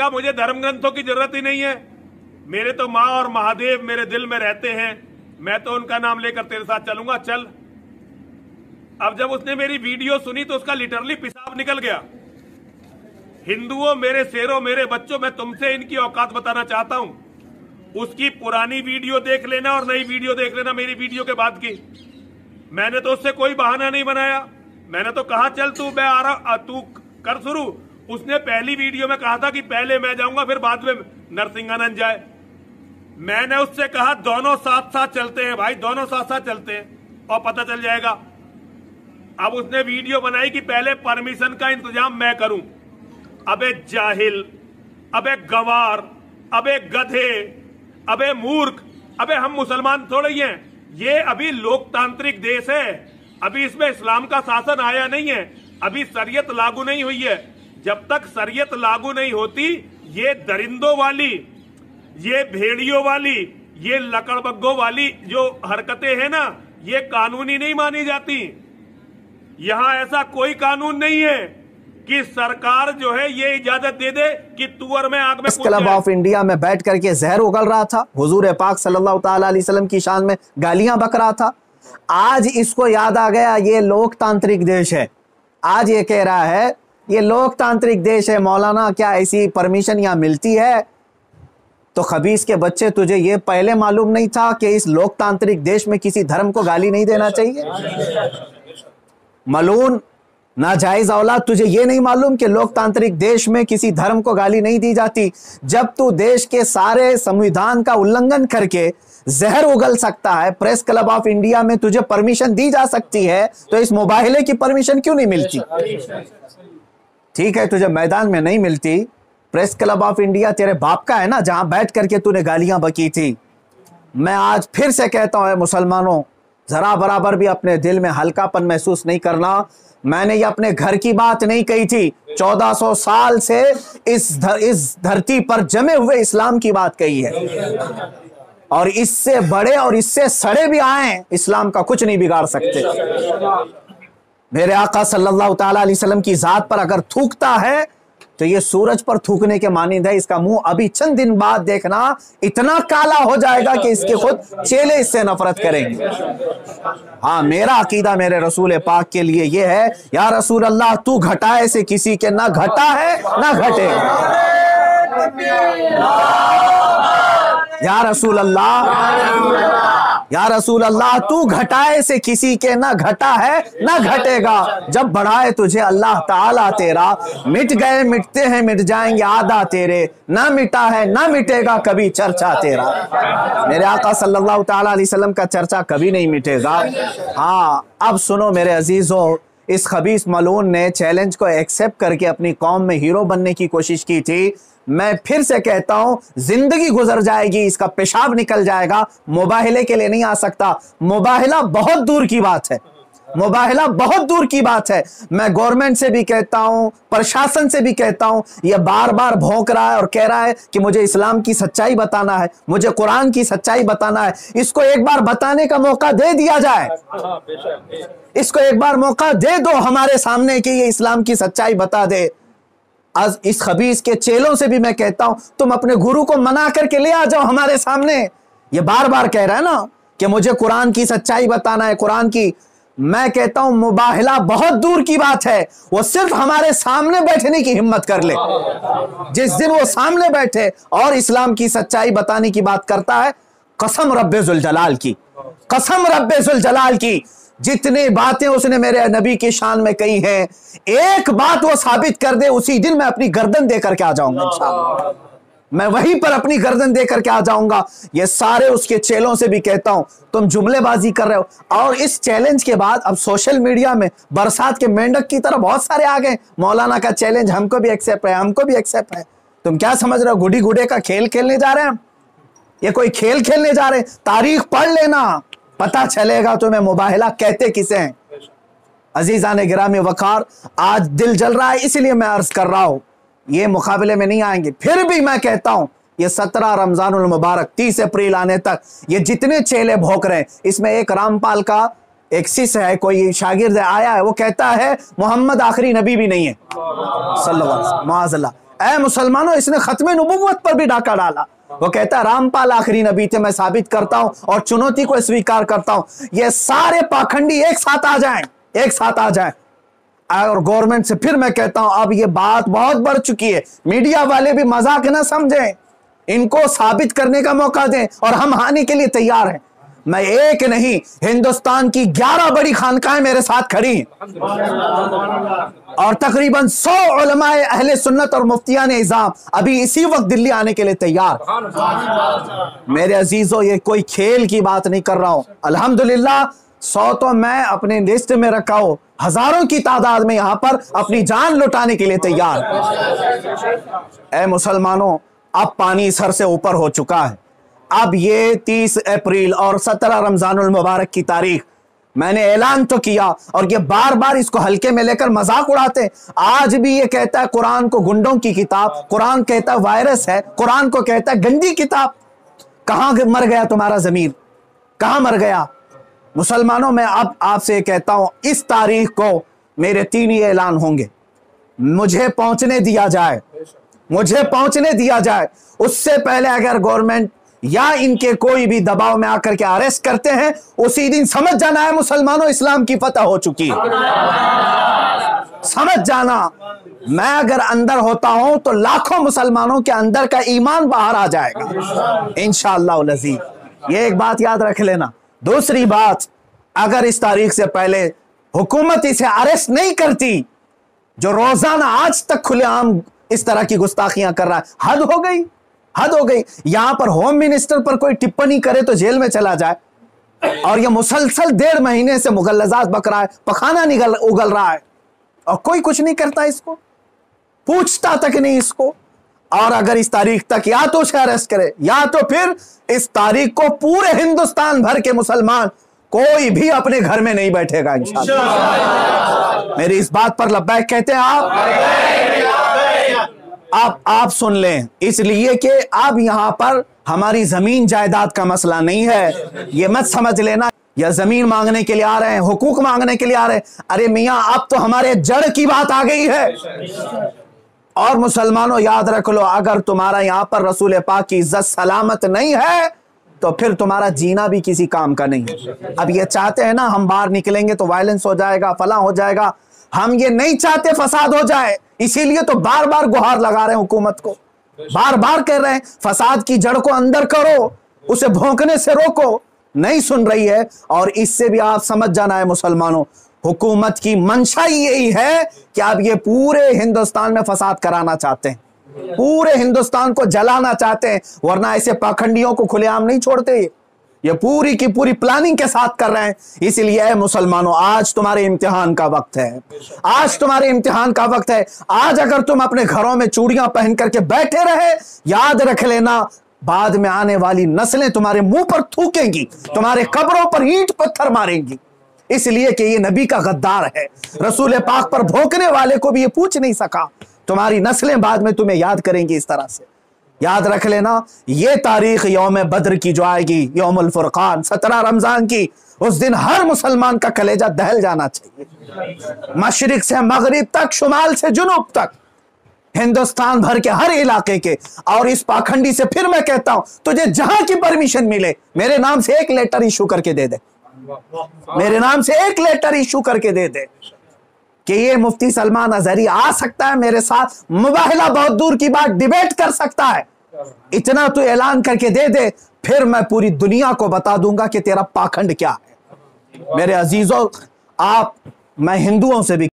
कहा मुझे धर्म ग्रंथों की जरूरत ही नहीं है, मेरे तो माँ और महादेव मेरे दिल में रहते हैं, मैं तो उनका नाम लेकर तेरे साथ चलूंगा, चल। अब जब उसने मेरी वीडियो सुनी तो उसका लिटरली पेशाब निकल गया। हिंदुओं, मेरे शेरों, मेरे बच्चों, मैं तुमसे इनकी औकात बताना चाहता हूं। उसकी पुरानी वीडियो देख लेना और नई वीडियो देख लेना मेरी वीडियो के बाद की। मैंने तो उससे कोई बहाना नहीं बनाया, मैंने तो कहा चल तू, मैं आ रहा, तू कर शुरू। उसने पहली वीडियो में कहा था कि पहले मैं जाऊंगा फिर बाद में नरसिंहानंद जाए। मैंने उससे कहा दोनों साथ साथ चलते हैं भाई, दोनों साथ साथ चलते हैं और पता चल जाएगा। अब उसने वीडियो बनाई कि पहले परमिशन का इंतजाम मैं करूं। अबे जाहिल, अबे गवार, अबे गधे, अबे मूर्ख, अबे हम मुसलमान थोड़े ही हैं, ये अभी लोकतांत्रिक देश है, अभी इसमें इस्लाम का शासन आया नहीं है, अभी शरीयत लागू नहीं हुई है। जब तक शरीयत लागू नहीं होती, ये दरिंदों वाली, ये भेड़ियों वाली, ये लकड़बग्गों वाली जो हरकतें हैं ना, ये कानूनी नहीं मानी जाती। यहां ऐसा कोई कानून नहीं है कि सरकार जो है ये इजाजत दे दे कि तुअर में आग में। क्लब ऑफ इंडिया में बैठ करके जहर उगल रहा था, हुजूर पाक सल्लल्लाहु ताला अलैहि वसल्लम की शान में गालियां बक रहा था। आज इसको याद आ गया ये लोकतांत्रिक देश है, आज ये कह रहा है ये लोकतांत्रिक देश है, मौलाना क्या ऐसी परमिशन यहां मिलती है? तो खबीस के बच्चे, तुझे ये पहले मालूम नहीं था कि इस लोकतांत्रिक देश में किसी धर्म को गाली नहीं देना चाहिए? मलून नाजायज औलाद, तुझे ये नहीं मालूम कि लोकतांत्रिक देश में किसी धर्म को गाली नहीं दी जाती? जब तू देश के सारे संविधान का उल्लंघन करके जहर उगल सकता है, प्रेस क्लब ऑफ इंडिया में तुझे परमिशन दी जा सकती है, तो इस मुबाहिले की परमिशन क्यों नहीं मिलती? ठीक है, तुझे मैदान में नहीं मिलती, प्रेस क्लब ऑफ इंडिया तेरे बाप का है ना, जहां बैठ करके तूने गालियां बकी थी। मैं आज फिर से कहता हूं मुसलमानों, जरा बराबर भी अपने दिल में हल्कापन महसूस नहीं करना। मैंने ये अपने घर की बात नहीं कही थी, 1400 साल से इस धरती पर जमे हुए इस्लाम की बात कही है, और इससे बड़े और इससे सड़े भी आए, इस्लाम का कुछ नहीं बिगाड़ सकते। मेरे आका सल्लल्लाहु ताला अलैहि वसल्लम की जात पर अगर थूकता है तो ये सूरज पर थूकने के मानिंद है। इसका मुंह अभी चंद दिन बाद देखना इतना काला हो जाएगा कि इसके खुद चेले इससे नफरत करेंगे। हाँ, मेरा अकीदा मेरे रसूल पाक के लिए ये है, या रसूल अल्लाह तू घटाए से किसी के ना घटा है ना घटेगा। या रसूल अल्लाह, या रसूल अल्लाह तू घटाए से किसी के ना घटा है ना घटेगा। जब बढ़ाए तुझे अल्लाह ताला तेरा, मिट गए मिटते हैं मिट जाएंगे आदा तेरे, ना मिटा है ना मिटेगा कभी चर्चा तेरा। मेरे आका सल्लल्लाहु ताला अलैहि वसल्लम का चर्चा कभी नहीं मिटेगा। हाँ, अब सुनो मेरे अजीजों, इस खबीस मलून ने चैलेंज को एक्सेप्ट करके अपनी कौम में हीरो बनने की कोशिश की थी। मैं फिर से कहता हूं, जिंदगी गुजर जाएगी, इसका पेशाब निकल जाएगा, मुबाहिले के लिए नहीं आ सकता। मुबाहिला बहुत दूर की बात है, मुबाहिला बहुत दूर की बात है। मैं गवर्नमेंट से भी कहता हूं, प्रशासन से भी कहता हूं, यह बार बार भौंक रहा है और कह रहा है कि मुझे इस्लाम की सच्चाई बताना है, मुझे कुरान की सच्चाई बताना है। इसको एक बार बताने का मौका दे दिया जाए, इसको एक बार मौका दे दो हमारे सामने कि ये इस्लाम की सच्चाई बता दे। आज इस खबीस के चेलों से भी मैं कहता हूं, तुम अपने गुरु को मना करके ले आ जाओ हमारे सामने। ये बार बार कह रहा है ना कि मुझे कुरान की सच्चाई बताना है, कुरान की। मैं कहता हूं मुबाहिला बहुत दूर की बात है, वो सिर्फ हमारे सामने बैठने की हिम्मत कर ले। जिस दिन वो सामने बैठे और इस्लाम की सच्चाई बताने की बात करता है, कसम रब्बे जुल जलाल की, कसम रब्बे जुल जलाल की, जितनी बातें उसने मेरे नबी की शान में कही हैं, एक बात वो साबित कर दे, उसी दिन मैं अपनी गर्दन देकर के आ जाऊंगा इंशाअल्लाह। मैं वहीं पर अपनी गर्दन देकर के आ जाऊंगा। ये सारे उसके चेलों से भी कहता हूं, तुम जुमलेबाजी कर रहे हो। और इस चैलेंज के बाद अब सोशल मीडिया में बरसात के मेंढक की तरह बहुत सारे आ गए, मौलाना का चैलेंज हमको भी एक्सेप्ट है, हमको भी एक्सेप्ट है। तुम क्या समझ रहे हो, गुडी गुडे का खेल खेलने जा रहे हैं हम? ये कोई खेल खेलने जा रहे हैं? तारीख पढ़ लेना, पता चलेगा तुम्हें मुबाहिला कहते किसे हैं। अजीजान गिरामी वकार, आज दिल जल रहा है इसलिए मैं अर्ज कर रहा हूं, ये मुकाबले में नहीं आएंगे। फिर भी मैं कहता हूं, ये 17 रमजानुल मुबारक 30 अप्रैल आने तक ये जितने चेले भोंक रहे हैं, इसमें एक रामपाल का एक शिष्य है, कोई शागिर्द आया है, वो कहता है मोहम्मद आखिरी नबी भी नहीं है सल्लल्लाहु अलैहि वसल्लम, ऐ मुसलमानों, इसने खत्म नबुव्वत पर भी डाका डाला। वो कहता है रामपाल आखिरी नबी थे, मैं साबित करता हूं और चुनौती को स्वीकार करता हूं। ये सारे पाखंडी एक साथ आ जाएं, एक साथ आ जाएं। और गवर्नमेंट से फिर मैं कहता हूं, अब ये बात बहुत बढ़ चुकी है। मीडिया वाले भी मजाक न समझें, इनको साबित करने का मौका दें और हम आने के लिए तैयार हैं। मैं एक नहीं, हिंदुस्तान की 11 बड़ी खानकाएं मेरे साथ खड़ी हैं और तकरीबन 100 उलमाए अहले सुन्नत और मुफ्तियान इज़ाम अभी इसी वक्त दिल्ली आने के लिए तैयार। मेरे अजीजों, ये कोई खेल की बात नहीं कर रहा हूं। अल्हम्दुलिल्लाह 100 तो मैं अपने लिस्ट में रखा हूं, हजारों की तादाद में यहां पर अपनी जान लुटाने के लिए तैयार। ऐ मुसलमानों, अब पानी सर से ऊपर हो चुका है। अब ये 30 अप्रैल और 17 रमजानुल मुबारक की तारीख मैंने ऐलान तो किया और ये बार बार इसको हल्के में लेकर मजाक उड़ाते हैं। आज भी ये कहता है कुरान को गुंडों की किताब, कुरान कहता है वायरस है, कुरान को कहता है गंदी किताब। कहां मर गया तुम्हारा ज़मीर, कहां मर गया? मुसलमानों, मैं अब आपसे कहता हूं, इस तारीख को मेरे 3 ही ऐलान होंगे। मुझे पहुंचने दिया जाए, मुझे पहुंचने दिया जाए। उससे पहले अगर गवर्नमेंट या इनके कोई भी दबाव में आकर के अरेस्ट करते हैं, उसी दिन समझ जाना है मुसलमानों, इस्लाम की फतह हो चुकी है। समझ जाना, मैं अगर अंदर होता हूं तो लाखों मुसलमानों के अंदर का ईमान बाहर आ जाएगा इंशाअल्लाह अज़ीज़। ये एक बात याद रख लेना। दूसरी बात, अगर इस तारीख से पहले हुकूमत इसे अरेस्ट नहीं करती, जो रोजाना आज तक खुलेआम इस तरह की गुस्ताखियां कर रहा है, हद हो गई, हद हो गई। यहां पर होम मिनिस्टर पर कोई टिप्पणी करे तो जेल में चला जाए, और यह मुसलसल 1.5 महीने से मुगल्लजात बक रहा है, पखाना उगल रहा है और कोई कुछ नहीं करता, इसको पूछता तक नहीं इसको। और अगर इस तारीख तक या तो उसे अरेस्ट करे या तो फिर इस तारीख को पूरे हिंदुस्तान भर के मुसलमान कोई भी अपने घर में नहीं बैठेगा इंशाअल्लाह। मेरी इस बात पर लब्बैक कहते हैं आप सुन लें, इसलिए कि अब यहां पर हमारी जमीन जायदाद का मसला नहीं है। ये मत समझ लेना या जमीन मांगने के लिए आ रहे हैं, हुकूक मांगने के लिए आ रहे हैं। अरे मियां, अब तो हमारे जड़ की बात आ गई है। और मुसलमानों, याद रख लो, अगर तुम्हारा यहां पर रसूल पाक की इज्जत सलामत नहीं है तो फिर तुम्हारा जीना भी किसी काम का नहीं है। अब ये चाहते हैं ना हम बाहर निकलेंगे तो वायलेंस हो जाएगा, फला हो जाएगा। हम ये नहीं चाहते फसाद हो जाए, इसीलिए तो बार बार गुहार लगा रहे हैं हुकूमत को, बार बार कह रहे हैं फसाद की जड़ को अंदर करो, उसे भौंकने से रोको। नहीं सुन रही है। और इससे भी आप समझ जाना है मुसलमानों, हुकूमत की मंशा यही है कि आप ये पूरे हिंदुस्तान में फसाद कराना चाहते हैं, पूरे हिंदुस्तान को जलाना चाहते हैं, वरना ऐसे पाखंडियों को खुलेआम नहीं छोड़ते। ये पूरी की पूरी प्लानिंग के साथ कर रहे हैं। इसलिए मुसलमानों, आज तुम्हारे इम्तिहान का वक्त है, आज तुम्हारे इम्तिहान का वक्त है। आज अगर तुम अपने घरों में चूड़ियां पहन करके बैठे रहे, याद रख लेना बाद में आने वाली नस्लें तुम्हारे मुंह पर थूकेंगी, तुम्हारे कब्रों पर ईंट पत्थर मारेंगी। इसलिए कि ये नबी का गद्दार है, रसूल पाक पर भोंकने वाले को भी ये पूछ नहीं सका। तुम्हारी नस्लें बाद में तुम्हें याद करेंगी इस तरह से। याद रख लेना, ये तारीख यौम बद्र की जो आएगी, यौमुल फुरकान 17 रमजान की, उस दिन हर मुसलमान का कलेजा दहल जाना चाहिए। मशरिक से मगरिब तक, शुमाल से जुनूब तक, हिंदुस्तान भर के हर इलाके के। और इस पाखंडी से फिर मैं कहता हूं, तुझे जहां की परमिशन मिले मेरे नाम से एक लेटर इशू करके दे दे, मेरे नाम से एक लेटर इशू करके दे दे कि ये मुफ्ती सलमान अजहरी आ सकता है मेरे साथ, मुबाहला बहुत दूर की बात, डिबेट कर सकता है। इतना तो ऐलान करके दे दे, फिर मैं पूरी दुनिया को बता दूंगा कि तेरा पाखंड क्या है। मेरे अजीजों, मैं हिंदुओं से भी